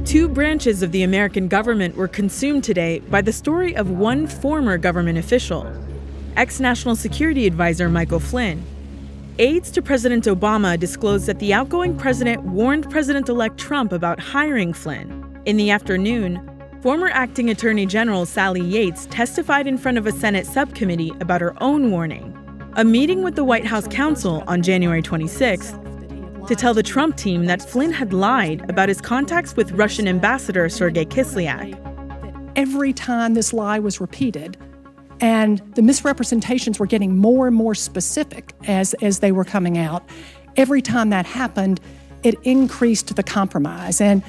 Two branches of the American government were consumed today by the story of one former government official, ex-National Security Advisor Michael Flynn. Aides to President Obama disclosed that the outgoing president warned President-elect Trump about hiring Flynn. In the afternoon, former acting Attorney General Sally Yates testified in front of a Senate subcommittee about her own warning. A meeting with the White House Counsel on January 26th to tell the Trump team that Flynn had lied about his contacts with Russian Ambassador Sergei Kislyak. Every time this lie was repeated, and the misrepresentations were getting more and more specific as they were coming out, every time that happened, it increased the compromise. And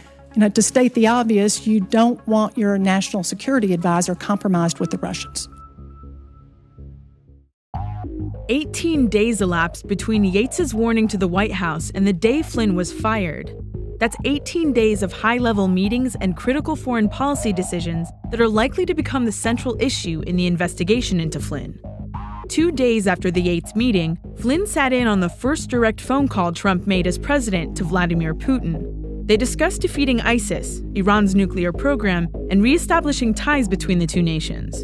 to state the obvious, you don't want your national security advisor compromised with the Russians. 18 days elapsed between Yates's warning to the White House and the day Flynn was fired. That's 18 days of high-level meetings and critical foreign policy decisions that are likely to become the central issue in the investigation into Flynn. 2 days after the Yates meeting, Flynn sat in on the first direct phone call Trump made as president to Vladimir Putin. They discussed defeating ISIS, Iran's nuclear program, and reestablishing ties between the two nations.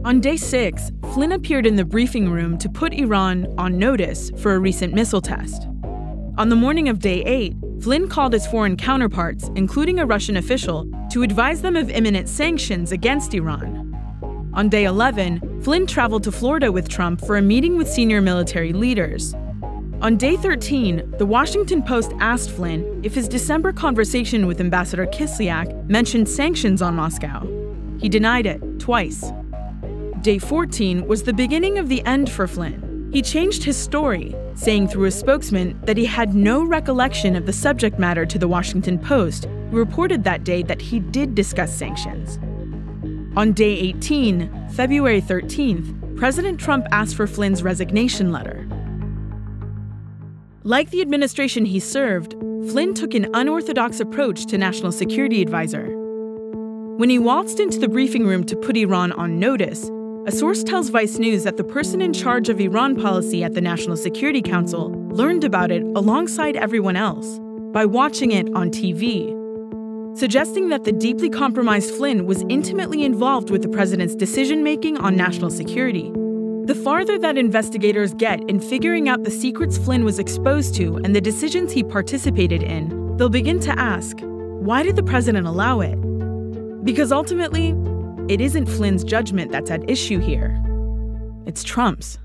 On day 6, Flynn appeared in the briefing room to put Iran on notice for a recent missile test. On the morning of day 8, Flynn called his foreign counterparts, including a Russian official, to advise them of imminent sanctions against Iran. On day 11, Flynn traveled to Florida with Trump for a meeting with senior military leaders. On day 13, The Washington Post asked Flynn if his December conversation with Ambassador Kislyak mentioned sanctions on Moscow. He denied it twice. Day 14 was the beginning of the end for Flynn. He changed his story, saying through a spokesman that he had no recollection of the subject matter to The Washington Post, who reported that day that he did discuss sanctions. On day 18, February 13th, President Trump asked for Flynn's resignation letter. Like the administration he served, Flynn took an unorthodox approach to National Security Advisor. When he waltzed into the briefing room to put Iran on notice, a source tells Vice News that the person in charge of Iran policy at the National Security Council learned about it alongside everyone else by watching it on TV, suggesting that the deeply compromised Flynn was intimately involved with the president's decision-making on national security. The farther that investigators get in figuring out the secrets Flynn was exposed to and the decisions he participated in, they'll begin to ask, why did the president allow it? Because ultimately, it isn't Flynn's judgment that's at issue here. It's Trump's.